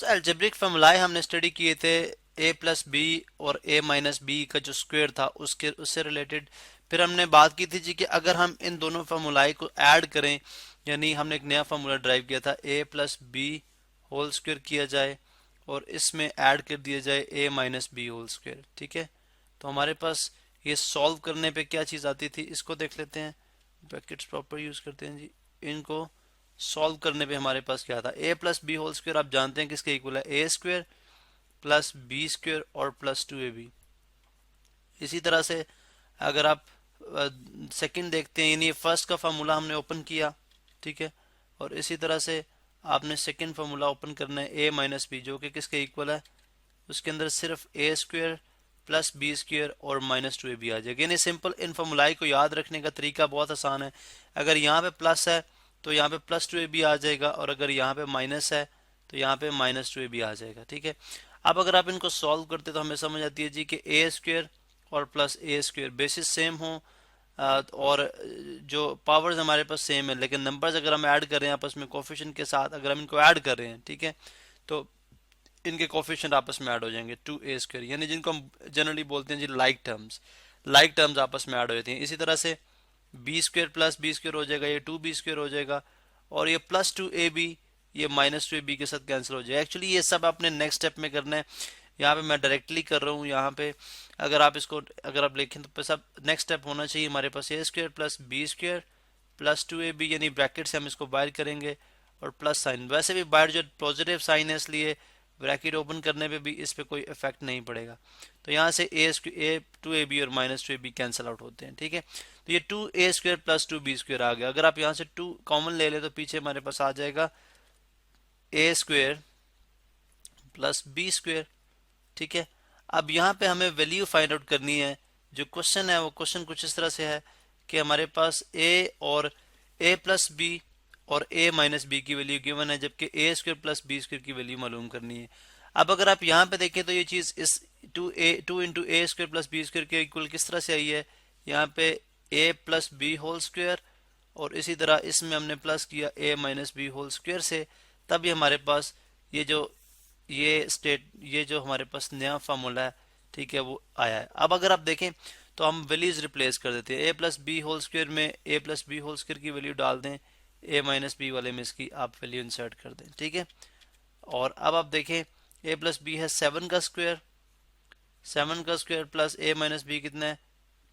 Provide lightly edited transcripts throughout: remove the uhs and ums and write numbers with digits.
Algebraic फॉर्मूलाए हमने study किए थे ए प्लस बी और ए माइनस बी का जो स्क्वायर था उससे रिलेटेड। फिर हमने बात की थी जी कि अगर हम इन दोनों फार्मूलाए को ऐड करें, यानी हमने एक नया फार्मूला ड्राइव किया था ए प्लस बी होल स्क्वायर किया जाए और इसमें ऐड कर दिया जाए ए माइनस बी होल स्क्वायर। ठीक है, तो हमारे पास ये सॉल्व करने पे क्या चीज़ आती थी, इसको देख लेते हैं। ब्रैकेट्स प्रॉपर यूज करते हैं जी। इनको सॉल्व करने पे हमारे पास क्या था, ए प्लस बी होल स्क्वायर आप जानते हैं किसके इक्वल है, ए स्क्वायर प्लस बी स्क्वायर और प्लस 2ab। इसी तरह से अगर आप सेकंड देखते हैं, यानी फर्स्ट का फार्मूला हमने ओपन किया, ठीक है, और इसी तरह से आपने सेकंड फार्मूला ओपन करना है ए माइनस बी, जो कि किसके इक्वल है, उसके अंदर सिर्फ ए स्क्वायर प्लस बी स्क्वायर और माइनस 2ab आ जाएगा। यानी सिंपल इन फार्मूलाई को याद रखने का तरीका बहुत आसान है। अगर यहाँ पे प्लस है तो यहाँ पे प्लस 2ab आ जाएगा, और अगर यहाँ पे माइनस है तो यहाँ पे माइनस 2ab आ जाएगा। ठीक है, अब अगर आप इनको सॉल्व करते तो हमें समझ आती है जी कि ए स्क्वायर और प्लस ए स्क्वायर बेसिस सेम हो, और जो पावर्स हमारे पास सेम है, लेकिन नंबर्स अगर हम ऐड कर रहे हैं आपस में कोफिशिएंट के साथ, अगर हम इनको ऐड कर रहे हैं, ठीक है, तो इनके कोफिशिएंट आपस में ऐड हो जाएंगे 2a स्क्वायर, यानी जिनको हम जनरली बोलते हैं जी लाइक टर्म्स आपस में ऐड हो जाती हैं। इसी तरह से B square plus B square हो जाएगा, ये 2b स्क्वायर हो जाएगा, और ये प्लस 2ab ये माइनस 2ab के साथ कैंसिल हो जाएगा। एक्चुअली ये सब आपने नेक्स्ट स्टेप में करना है, यहाँ पे मैं डायरेक्टली कर रहा हूँ। यहाँ पे अगर आप लिखें तो सब नेक्स्ट स्टेप होना चाहिए हमारे पास a square plus B square plus 2ab, यानी ब्रैकेट से हम इसको बाहर करेंगे और प्लस साइन, वैसे भी बाहर जो पॉजिटिव साइन है इसलिए ब्रैकेट ओपन करने पे भी इस पे कोई इफेक्ट नहीं पड़ेगा। तो यहाँ से ए 2ab और माइनस 2ab कैंसिल आउट होते हैं। ठीक है, तो ये 2a square plus 2b square आ गया। अगर आप यहाँ से 2 कॉमन ले ले तो पीछे हमारे पास आ जाएगा ए स्क्वायर प्लस बी स्क्वायर। ठीक है, अब यहाँ पे हमें वैल्यू फाइंड आउट करनी है। जो क्वेश्चन है वो क्वेश्चन कुछ इस तरह से है कि हमारे पास ए प्लस बी और ए माइनस बी की वैल्यू गिवन है, जबकि ए स्क्वायर प्लस बी स्क्वायर की वैल्यू मालूम करनी है। अब अगर आप यहाँ पे देखें तो ये चीज इस टू इंटू ए स्क्वायर प्लस बी स्क्वायर के इक्वल किस तरह से आई है, यहाँ पे ए प्लस बी होल स्क्वायर और इसी तरह इसमें हमने प्लस किया ए माइनस बी होल स्क्वायर से, तब ये हमारे पास ये जो हमारे पास नया फार्मूला है, ठीक है, वो आया है। अब अगर आप देखें तो हम वैल्यूज रिप्लेस कर देते हैं। ए प्लस बी होल स्क्वायर में ए प्लस बी होल स्क्वायर की वैल्यू डाल दें, ए माइनस बी वाले में इसकी आप वैल्यू इंसर्ट कर दें। ठीक है, और अब आप देखें ए प्लस बी है 7 का स्क्वायर प्लस ए माइनस बी कितना है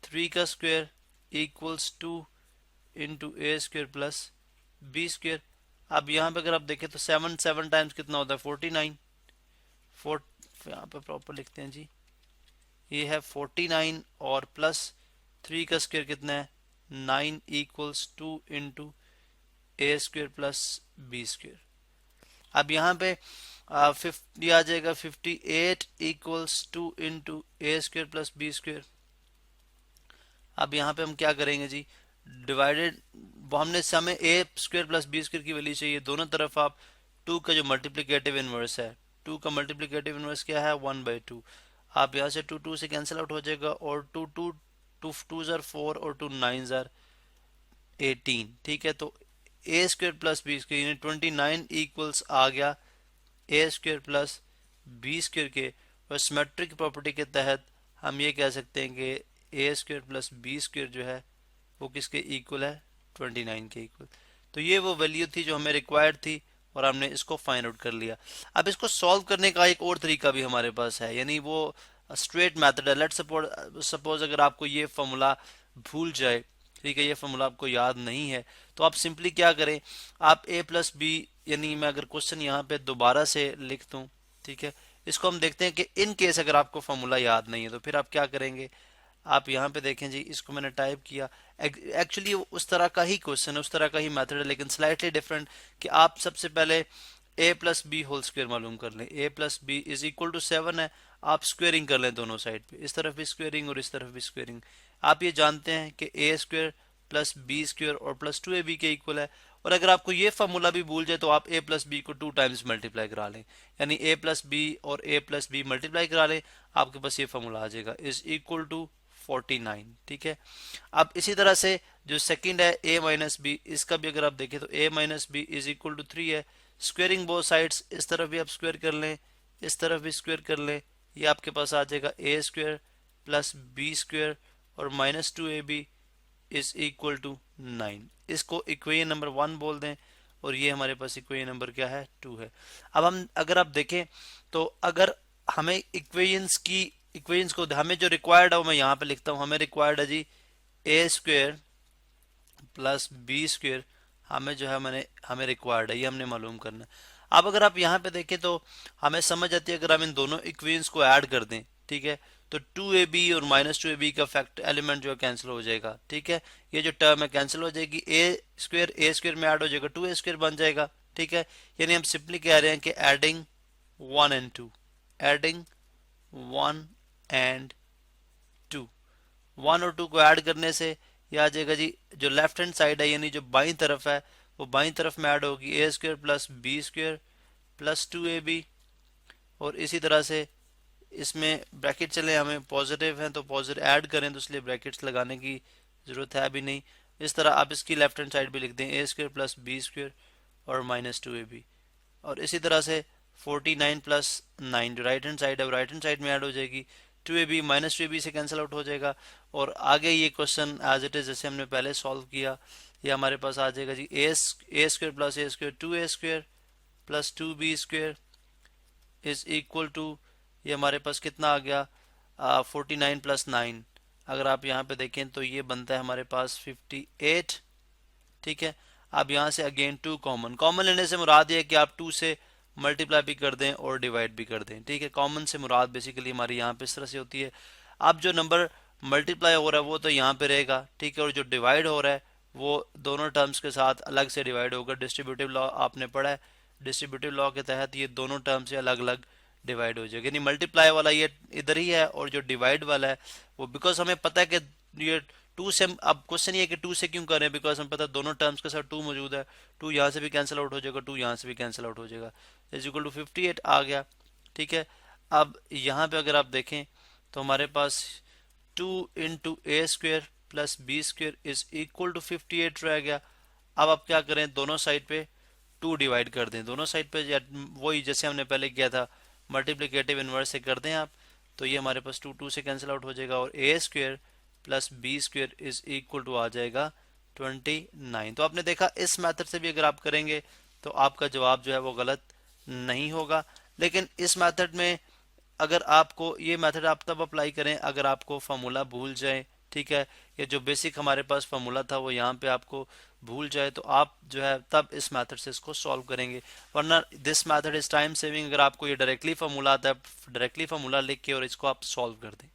3 का स्क्वायर इक्वल्स 2 इंटू ए स्क्वायर प्लस बी स्क्वायर। अब यहाँ पे अगर आप देखें तो 7 टाइम्स कितना होता है 49। यहाँ पे प्रॉपर लिखते हैं जी, ये है 49 और प्लस 3 का स्क्वायर कितना है 9 इक्वल्स 2 इंटू ए स्क्वायर प्लस बी स्क्वायर। अब यहाँ पे 50 आ जाएगा 58 इक्वल्स 2 इंटू ए स्क्वायर प्लस बी स्क्वायर। अब यहाँ पे हम क्या करेंगे जी, डिवाइडेड हमने हमें ए स्क्वायर प्लस बी स्क्वायर की वैल्यू चाहिए, दोनों तरफ आप 2 का जो मल्टीप्लिकेटिव इनवर्स है, 2 का मल्टीप्लिकेटिव इनवर्स क्या है 1/2। आप यहाँ से 2 से कैंसिल आउट हो जाएगा और 2 ज़र 4 और 2 9 ज़र 18। ठीक है, तो ए स्क्वायर प्लस बी स्क्वायर यानी 29 इक्वल्स आ गया ए स्क्वायर प्लस बी स्क्वायर के, और सिमेट्रिक प्रॉपर्टी के तहत हम ये कह सकते हैं कि ए स्क्वायर प्लस बी स्क्वायर जो है वो किसके इक्वल है 29 के इक्वल। तो ये वो वैल्यू थी जो हमें रिक्वायर्ड थी और हमने इसको फाइंड आउट कर लिया। अब इसको सॉल्व करने का एक और तरीका भी हमारे पास है, यानी वो स्ट्रेट मेथड है। लेट्स सपोज अगर आपको ये फॉर्मूला भूल जाए, ठीक है, ये फॉर्मूला आपको याद नहीं है, तो आप सिंपली क्या करें, आप ए प्लस बी, यानी मैं अगर क्वेश्चन यहाँ पे दोबारा से लिख दूं, ठीक है, इसको हम देखते हैं कि इन केस अगर आपको फॉर्मूला याद नहीं है तो फिर आप क्या करेंगे। आप यहाँ पे देखें जी, इसको मैंने टाइप किया, एक्चुअली उस तरह का ही क्वेश्चन है, उस तरह का ही मेथड है, लेकिन स्लाइटली डिफरेंट कि आप सबसे पहले a plus b whole square मालूम कर लें। A plus b is equal to 7 है, आप स्क्वेयरिंग कर लें दोनों साइड पे, इस तरफ भी स्क्वेयरिंग और इस तरफ भी स्क्वेयरिंग। आप ये जानते हैं कि ए स्क्वायर प्लस बी स्क्वायर और प्लस 2ab के इक्वल है, और अगर आपको ये फार्मूला भी भूल जाए तो आप ए प्लस बी को 2 टाइम्स मल्टीप्लाई करा लें, यानी ए प्लस बी और ए प्लस बी मल्टीप्लाई करा लें, आपके पास ये फार्मूला आ जाएगा इज इक्वल टू 49। ठीक है, अब इसी तरह से जो सेकंड है ए माइनस बी, इसका भी अगर आप देखें तो a minus b is equal to 3 है, स्क्वेयरिंग बोथ साइड्स, इस तरफ भी आप स्क्वेयर कर लें, इस तरफ भी स्क्वेयर कर लें, ये आपके पास आ जाएगा A square plus B square और minus 2ab is equal to 9। इसको इक्वेशन नंबर 1 बोल दें और ये हमारे पास इक्वेशन नंबर क्या है 2 है। अब हम अगर आप देखें तो अगर हमें इक्वेशंस को हमें जो रिक्वायर्ड है वो मैं यहाँ पे लिखता हूँ। हमें रिक्वायर्ड है जी a square plus B square, हमें जो है हमें रिक्वायर्ड है, ये हमने मालूम करना है। अब अगर आप यहाँ पे देखें तो हमें समझ आती है अगर हम इन दोनों इक्वेशंस को ऐड कर दें, ठीक है, तो 2ab और माइनस 2ab का फैक्ट एलिमेंट जो है कैंसिल हो जाएगा, ठीक है, ये जो टर्म है कैंसिल हो जाएगी, ए स्क्वेयर में ऐड हो जाएगा 2a स्क्वेयर बन जाएगा, ठीक है। यानी हम सिंपली कह रहे हैं कि एडिंग 1 एंड 2, एडिंग 1 एंड 2, 1 और 2 को ऐड करने से ये आ जाएगा जी, जो लेफ्ट हैंड साइड है यानी जो बाईं तरफ है वो बाईं तरफ में ऐड होगी a square plus B square plus 2ab, और इसी तरह से इसमें ब्रैकेट चले हमें पॉजिटिव हैं तो पॉजिटिव ऐड करें तो इसलिए ब्रैकेट्स लगाने की ज़रूरत है भी नहीं। इस तरह आप इसकी लेफ्ट हैंड साइड भी लिख दें ए स्क्वेयर प्लस बी स्क्वेयर और माइनस 2ab, और इसी तरह से 49 प्लस 9 जो राइट हैंड साइड है वो राइट हैंड साइड में ऐड हो जाएगी, 2ab माइनस 2ab से कैंसिल आउट हो जाएगा, और आगे ये क्वेश्चन एज इट इज जैसे हमने पहले सॉल्व किया ये हमारे पास आ जाएगा जी a square plus a square 2a square plus 2b square is equal to, ये हमारे पास कितना आ गया 49 प्लस 9, अगर आप यहाँ पे देखें तो ये बनता है हमारे पास 58, ठीक है। अब यहाँ से अगेन 2 कॉमन लेने से मुराद ये है कि आप 2 से मल्टीप्लाई भी कर दें और डिवाइड भी कर दें, ठीक है। कॉमन से मुराद बेसिकली हमारी यहाँ पे इस तरह से होती है। अब जो नंबर मल्टीप्लाई हो रहा है वो तो यहाँ पे रहेगा, ठीक है, और जो डिवाइड हो रहा है वो दोनों टर्म्स के साथ अलग से डिवाइड होगा। डिस्ट्रीब्यूटिव लॉ आपने पढ़ा है, डिस्ट्रीब्यूटिव लॉ के तहत ये दोनों टर्म से अलग अलग डिवाइड हो जाएगा, यानी मल्टीप्लाई वाला ये इधर ही है और जो डिवाइड वाला है वो बिकॉज हमें पता है कि ये 2 से, अब क्वेश्चन ये है कि 2 से क्यों करें, बिकॉज हमें पता है दोनों टर्म्स के साथ 2 मौजूद है, 2 यहाँ से भी कैंसिल आउट हो जाएगा, 2 यहाँ से भी कैंसिल आउट हो जाएगा, इज इक्वल टू 58 आ गया, ठीक है। अब यहाँ पे अगर आप देखें तो हमारे पास 2 into A square plus B square is equal to 58 रह गया। अब आप क्या करें, दोनों साइड पे 2 डिवाइड कर दें, दोनों साइड पे वही जैसे हमने पहले किया था मल्टीप्लिकेटिव इनवर्स से कर दें आप, तो ये हमारे पास 2 से कैंसिल आउट हो जाएगा और a square plus B square is equal to आ जाएगा 29। तो आपने देखा इस मेथड से भी अगर आप करेंगे तो आपका जवाब जो है वो गलत नहीं होगा, लेकिन इस मेथड में अगर आपको ये मेथड आप तब अप्लाई करें अगर आपको फार्मूला भूल जाए, ठीक है, या जो बेसिक हमारे पास फार्मूला था वो यहाँ पे आपको भूल जाए तो आप जो है तब इस मेथड से इसको सॉल्व करेंगे, वरना this method is time saving. अगर आपको ये डायरेक्टली फार्मूला आता है डायरेक्टली फार्मूला लिख के और इसको आप सॉल्व कर दें।